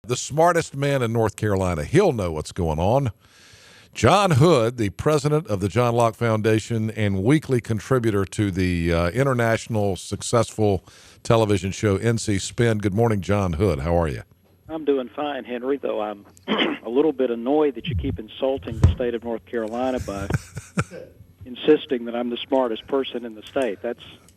The smartest man in North Carolina. He'll know what's going on. John Hood, the president of the John Locke Foundation and weekly contributor to the international successful television show NC Spin. Good morning, John Hood. How are you? I'm doing fine, Henry, though I'm a little bit annoyed that you keep insulting the state of North Carolina by insisting that I'm the smartest person in the state.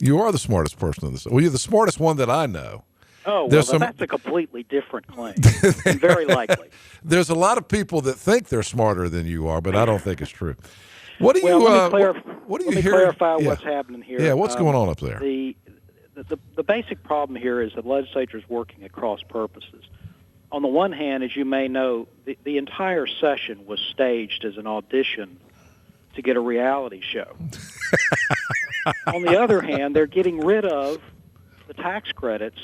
You are the smartest person in the state. Well, you're the smartest one that I know. Oh, well, that's a completely different claim, and very likely. There's a lot of people that think they're smarter than you are, but I don't think it's true. What do you? Let me hear? Clarify what's happening here. Yeah, what's going on up there? The basic problem here is the legislature is working at cross purposes. On the one hand, as you may know, the entire session was staged as an audition to get a reality show. On the other hand, they're getting rid of the tax credits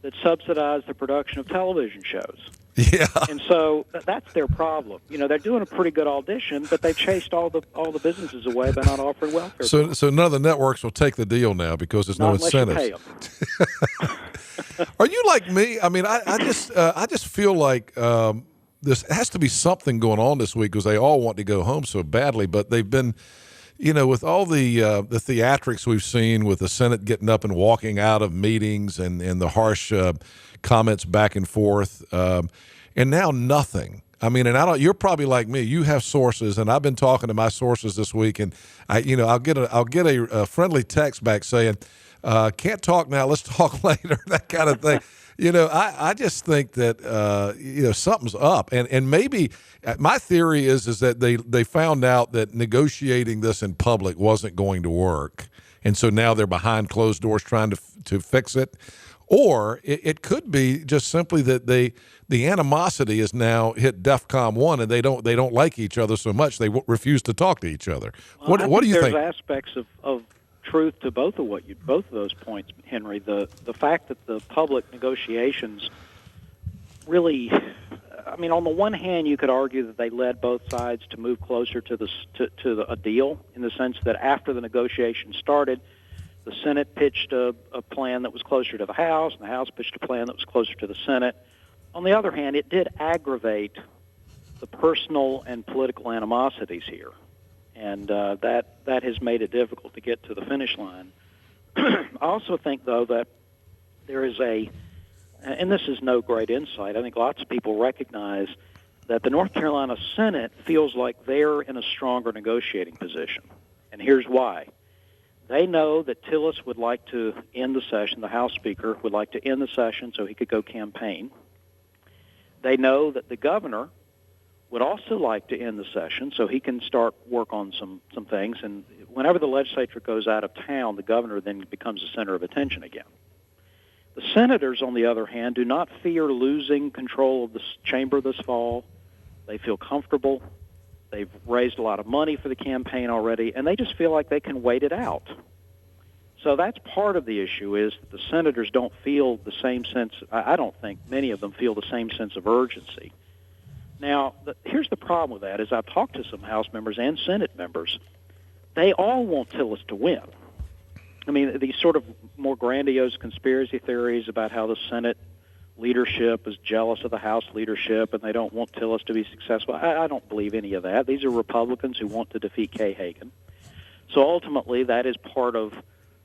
that subsidize the production of television shows. Yeah. And so that's their problem. You know, they're doing a pretty good audition, but they've chased all the businesses away by not offering welfare. So none of the networks will take the deal now because there's no incentives. You pay them. Are you like me? I mean, I just feel like this has to be something going on this week because they all want to go home so badly, but they've been, you know, with all the theatrics we've seen with the Senate getting up and walking out of meetings and the harsh comments back and forth, and now nothing. I mean, and you're probably like me. You have sources, and I've been talking to my sources this week, and I'll get a friendly text back saying, "Can't talk now. Let's talk later." That kind of thing. You know, I just think that something's up, and maybe my theory is that they found out that negotiating this in public wasn't going to work, and so now they're behind closed doors trying to fix it, or it could be just simply that the animosity is now hit DEFCON 1, and they don't like each other so much they refuse to talk to each other. Well, what do you think? There's aspects of truth to both of those points, Henry. The fact that the public negotiations really, I mean, on the one hand, you could argue that they led both sides to move closer to a deal, in the sense that after the negotiations started, the Senate pitched a plan that was closer to the House, and the House pitched a plan that was closer to the Senate. On the other hand, it did aggravate the personal and political animosities here. And that has made it difficult to get to the finish line. I also think, though, that there is and this is no great insight, I think lots of people recognize that the North Carolina Senate feels like they're in a stronger negotiating position. And here's why. They know that Tillis would like to end the session, the House Speaker would like to end the session so he could go campaign. They know that the governor would also like to end the session so he can start work on some things. And whenever the legislature goes out of town, the governor then becomes the center of attention again. The senators, on the other hand, do not fear losing control of the chamber this fall. They feel comfortable. They've raised a lot of money for the campaign already, and they just feel like they can wait it out. So that's part of the issue, is that the senators don't feel the same sense. I don't think many of them feel the same sense of urgency. Now, here's the problem with that, is I've talked to some House members and Senate members. They all want Tillis to win. I mean, these sort of more grandiose conspiracy theories about how the Senate leadership is jealous of the House leadership and they don't want Tillis to be successful. I don't believe any of that. These are Republicans who want to defeat Kay Hagan. So ultimately, that is part of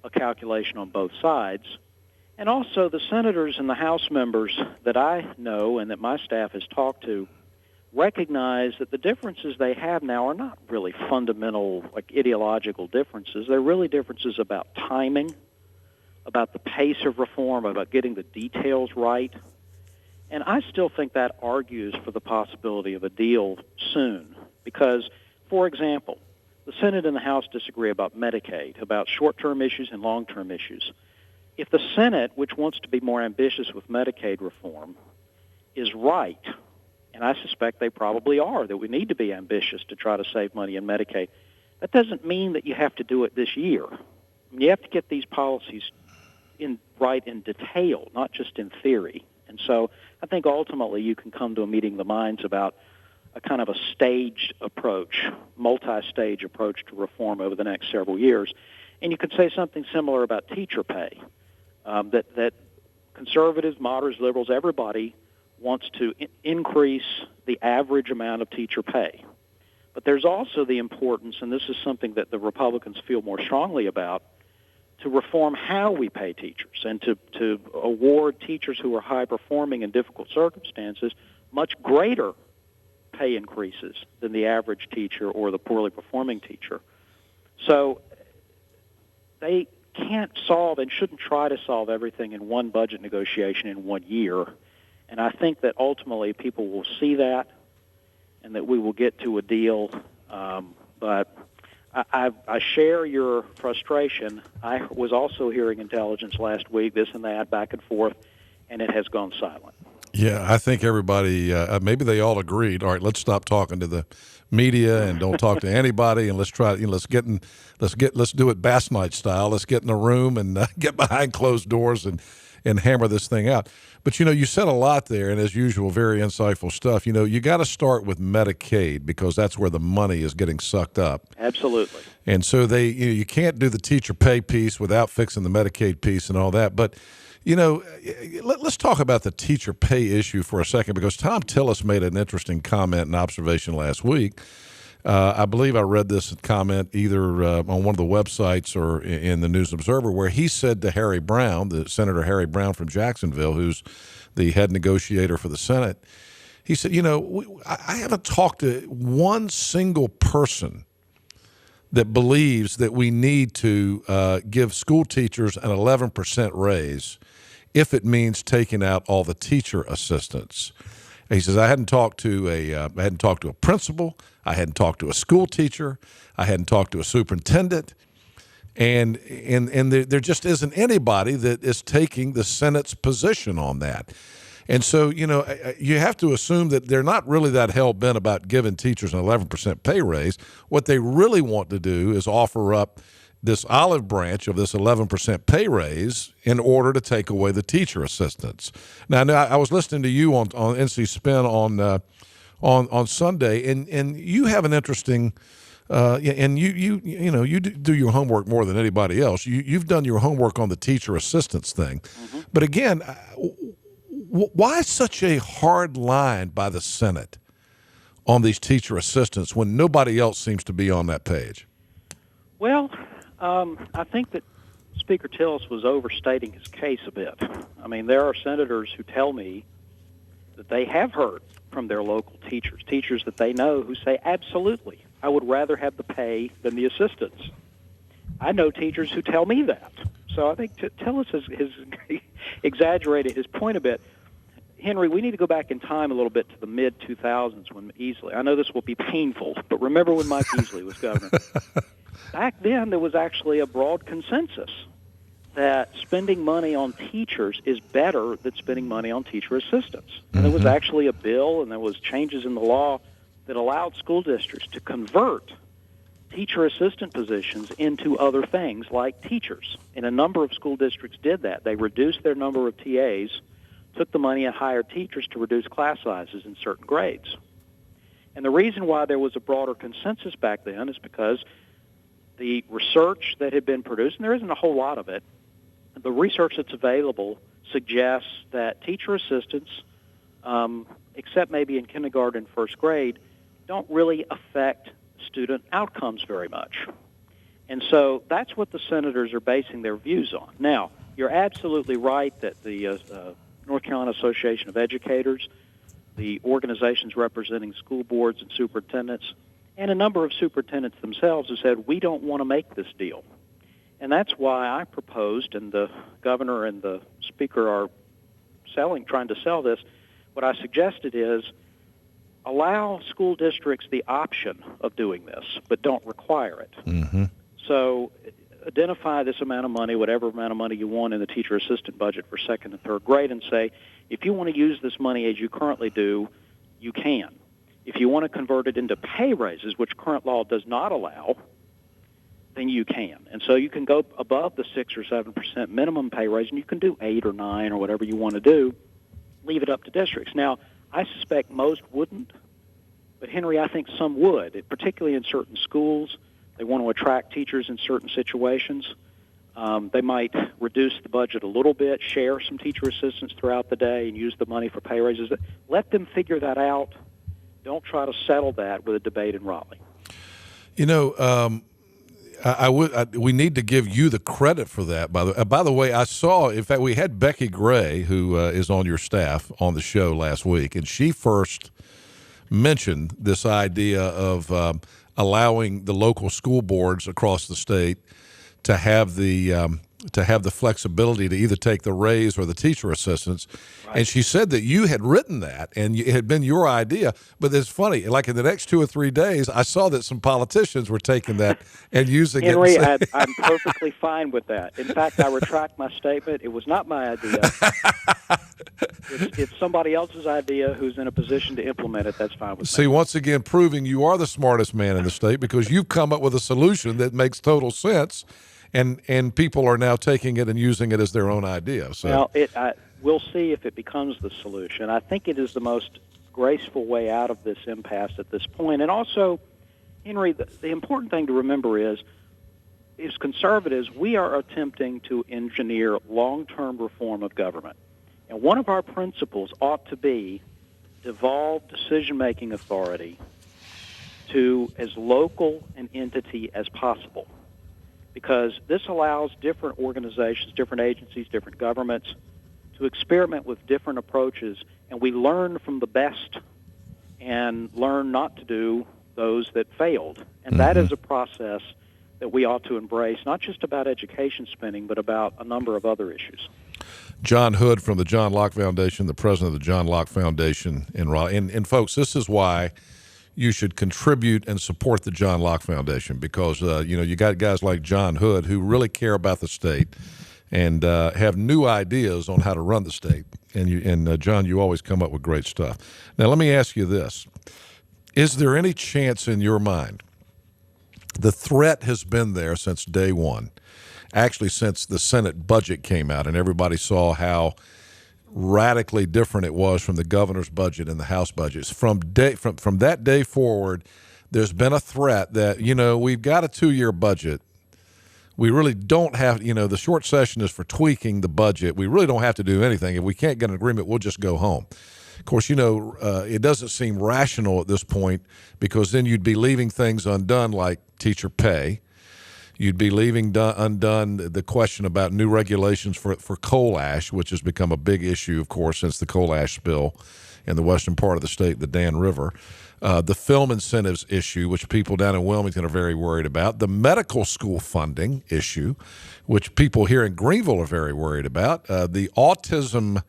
a calculation on both sides. And also, the senators and the House members that I know and that my staff has talked to recognize that the differences they have now are not really fundamental, like ideological differences. They're really differences about timing, about the pace of reform, about getting the details right. And I still think that argues for the possibility of a deal soon. Because, for example, the Senate and the House disagree about Medicaid, about short-term issues and long-term issues. If the Senate, which wants to be more ambitious with Medicaid reform, is right, and I suspect they probably are, that we need to be ambitious to try to save money in Medicaid, that doesn't mean that you have to do it this year. You have to get these policies right in detail, not just in theory. And so I think ultimately you can come to a meeting of the minds about a kind of a staged approach, multi-stage approach to reform over the next several years. And you could say something similar about teacher pay, that conservatives, moderates, liberals, everybody wants to increase the average amount of teacher pay. But there's also the importance, and this is something that the Republicans feel more strongly about, to reform how we pay teachers and to award teachers who are high-performing in difficult circumstances much greater pay increases than the average teacher or the poorly performing teacher. So they can't solve and shouldn't try to solve everything in one budget negotiation in 1 year. And I think that ultimately people will see that and that we will get to a deal. But I share your frustration. I was also hearing intelligence last week, this and that, back and forth, and it has gone silent. Yeah, I think everybody, maybe they all agreed. All right, let's stop talking to the media and don't talk to anybody, and let's try. Let's do it Bass Night style. Let's get in a room and get behind closed doors and hammer this thing out. But you said a lot there, and as usual, very insightful stuff. You got to start with Medicaid because that's where the money is getting sucked up. Absolutely. And so you can't do the teacher pay piece without fixing the Medicaid piece and all that, but. Let's talk about the teacher pay issue for a second because Tom Tillis made an interesting comment and observation last week. I believe I read this comment either on one of the websites or in the News Observer where he said to Harry Brown, the Senator Harry Brown from Jacksonville, who's the head negotiator for the Senate, he said, I haven't talked to one single person that believes that we need to give school teachers an 11% raise if it means taking out all the teacher assistants. And he says, I hadn't talked to a principal, I hadn't talked to a school teacher, I hadn't talked to a superintendent, and there just isn't anybody that is taking the Senate's position on that. And so, you have to assume that they're not really that hell-bent about giving teachers an 11% pay raise. What they really want to do is offer up this olive branch of this 11% pay raise in order to take away the teacher assistants. Now I was listening to you on NC Spin on Sunday, and you have an interesting and you do your homework more than anybody else. You've done your homework on the teacher assistants thing. Mm-hmm. But again, why such a hard line by the Senate on these teacher assistants when nobody else seems to be on that page? Well, I think that Speaker Tillis was overstating his case a bit. I mean, there are senators who tell me that they have heard from their local teachers that they know who say, absolutely, I would rather have the pay than the assistants. I know teachers who tell me that. So I think Tillis has exaggerated his point a bit. Henry, we need to go back in time a little bit to the mid-2000s when Easley, I know this will be painful, but remember when Mike Easley was governor. Back then, there was actually a broad consensus that spending money on teachers is better than spending money on teacher assistants. And there was actually a bill and there was changes in the law that allowed school districts to convert teacher assistant positions into other things like teachers. And a number of school districts did that. They reduced their number of TAs, took the money and hired teachers to reduce class sizes in certain grades. And the reason why there was a broader consensus back then is because the research that had been produced, and there isn't a whole lot of it, the research that's available suggests that teacher assistants, except maybe in kindergarten and first grade, don't really affect student outcomes very much. And so that's what the senators are basing their views on. Now, you're absolutely right that the North Carolina Association of Educators, the organizations representing school boards and superintendents, and a number of superintendents themselves have said, we don't want to make this deal. And that's why I proposed, and the governor and the speaker are trying to sell this, what I suggested is allow school districts the option of doing this, but don't require it. Mm-hmm. So identify this amount of money, whatever amount of money you want in the teacher assistant budget for second and third grade, and say, if you want to use this money as you currently do, you can. If you want to convert it into pay raises, which current law does not allow, then you can. And so you can go above the 6 or 7% minimum pay raise, and you can do 8 or 9 or whatever you want to do. Leave it up to districts. Now, I suspect most wouldn't, but Henry, I think some would, particularly in certain schools. They want to attract teachers in certain situations. They might reduce the budget a little bit, share some teacher assistants throughout the day, and use the money for pay raises. Let them figure that out. Don't try to settle that with a debate in Raleigh. You know, we need to give you the credit for that. By the way, I saw, in fact, we had Becky Gray, who is on your staff, on the show last week, and she first mentioned this idea of allowing the local school boards across the state to have the flexibility to either take the raise or the teacher assistants. Right. And she said that you had written that and it had been your idea. But it's funny, like in the next 2 or 3 days, I saw that some politicians were taking that and using Henry, it. Henry, I'm perfectly fine with that. In fact, I retract my statement. It was not my idea. It's somebody else's idea who's in a position to implement it. That's fine with me. See, once again, proving you are the smartest man in the state because you've come up with a solution that makes total sense. And people are now taking it and using it as their own idea. So. Well, we'll see if it becomes the solution. I think it is the most graceful way out of this impasse at this point. And also, Henry, the important thing to remember is conservatives, we are attempting to engineer long-term reform of government. And one of our principles ought to be devolve decision-making authority to as local an entity as possible. Because this allows different organizations, different agencies, different governments to experiment with different approaches, and we learn from the best and learn not to do those that failed. And that is a process that we ought to embrace, not just about education spending, but about a number of other issues. John Hood from the John Locke Foundation, the president of the John Locke Foundation in Raleigh. And folks, this is why you should contribute and support the John Locke Foundation because, you got guys like John Hood who really care about the state and have new ideas on how to run the state. And John, you always come up with great stuff. Now, let me ask you this. Is there any chance in your mind, the threat has been there since day one, actually since the Senate budget came out and everybody saw how radically different it was from the governor's budget and the House budgets. From that day forward, there's been a threat that, we've got a 2-year budget. We really don't have, the short session is for tweaking the budget. We really don't have to do anything. If we can't get an agreement, we'll just go home. Of course, it doesn't seem rational at this point because then you'd be leaving things undone like teacher pay. You'd be leaving undone the question about new regulations for coal ash, which has become a big issue, of course, since the coal ash spill in the western part of the state, the Dan River. The film incentives issue, which people down in Wilmington are very worried about. The medical school funding issue, which people here in Greenville are very worried about. The autism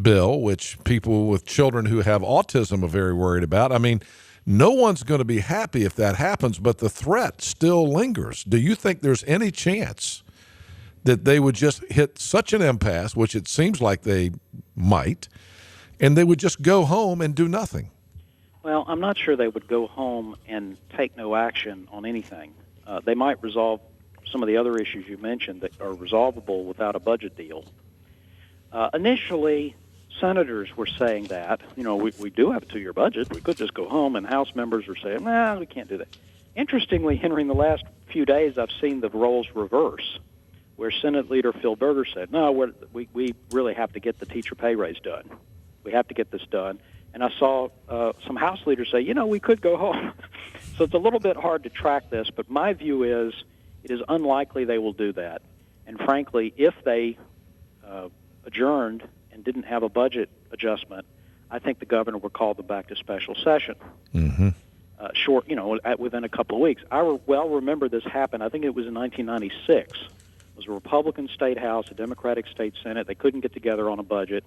bill, which people with children who have autism are very worried about. I mean, no one's going to be happy if that happens, but the threat still lingers. Do you think there's any chance that they would just hit such an impasse, which it seems like they might, and they would just go home and do nothing? Well, I'm not sure they would go home and take no action on anything. They might resolve some of the other issues you mentioned that are resolvable without a budget deal. Initially, senators were saying that, we do have a 2-year budget. We could just go home, and House members were saying, we can't do that. Interestingly, Henry, in the last few days, I've seen the roles reverse, where Senate Leader Phil Berger said, no, we really have to get the teacher pay raise done. We have to get this done. And I saw some House leaders say, we could go home. So it's a little bit hard to track this, but my view is it is unlikely they will do that. And frankly, if they adjourned and didn't have a budget adjustment, I think the governor would call them back to special session. Within a couple of weeks. I remember this happened. I think it was in 1996. It was a Republican state house, a Democratic state senate. They couldn't get together on a budget.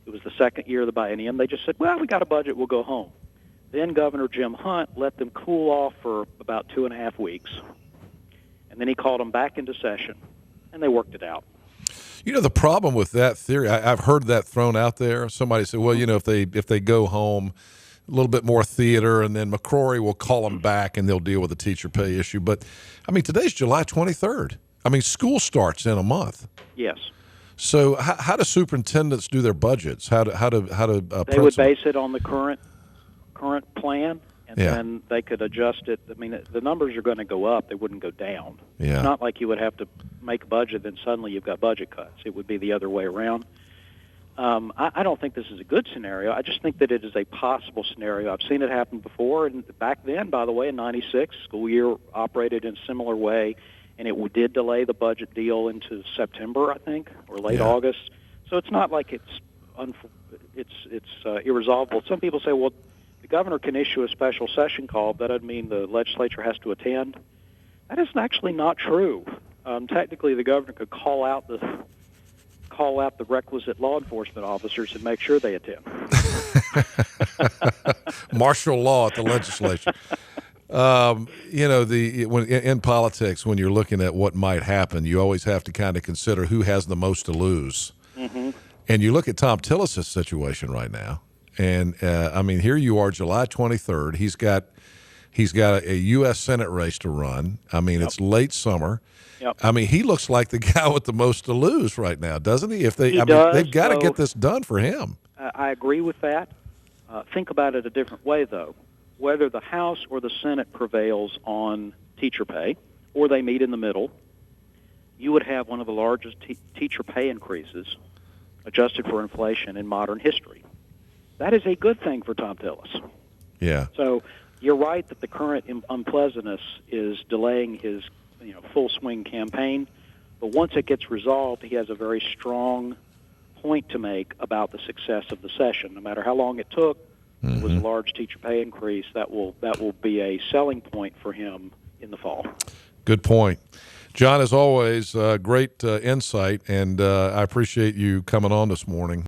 It was the second year of the biennium. They just said, we got a budget, we'll go home. Then Governor Jim Hunt let them cool off for about 2.5 weeks. And then he called them back into session, and they worked it out. The problem with that theory, I've heard that thrown out there. Somebody said, well, if they go home, a little bit more theater, and then McCrory will call them back, and they'll deal with the teacher pay issue. But, today's July 23rd. School starts in a month. Yes. So how do superintendents do their budgets? How do they would base it on the current plan and Yeah. then they could adjust it. I mean, the numbers are going to go up; they wouldn't go down. Yeah. It's not like you would have to make a budget, then suddenly you've got budget cuts. It would be the other way around. I don't think this is a good scenario. I just think that it is a possible scenario. I've seen it happen before, and back then, by the way, in '96, school year operated in a similar way, and it did delay the budget deal into September, I think, or late Yeah. August. So it's not like it's irresolvable. Some people say, well, the governor can issue a special session call. That doesn't mean the legislature has to attend. That is actually not true. Technically, the governor could call out the requisite law enforcement officers and make sure they attend. Martial law at the legislature. In politics, when you're looking at what might happen, you always have to kind of consider who has the most to lose. Mm-hmm. And you look at Tom Tillis' situation right now, and here you are, July 23rd. He's got a U.S. Senate race to run. It's late summer. Yep. He looks like the guy with the most to lose right now, doesn't he? They've got to get this done for him. I agree with that. Think about it a different way, though. Whether the House or the Senate prevails on teacher pay, or they meet in the middle, you would have one of the largest teacher pay increases adjusted for inflation in modern history. That is a good thing for Tom Tillis. Yeah. So you're right that the current unpleasantness is delaying his full swing campaign, but once it gets resolved, he has a very strong point to make about the success of the session. No matter how long it took, it was a large teacher pay increase. That will be a selling point for him in the fall. Good point. John, as always, great insight, and I appreciate you coming on this morning.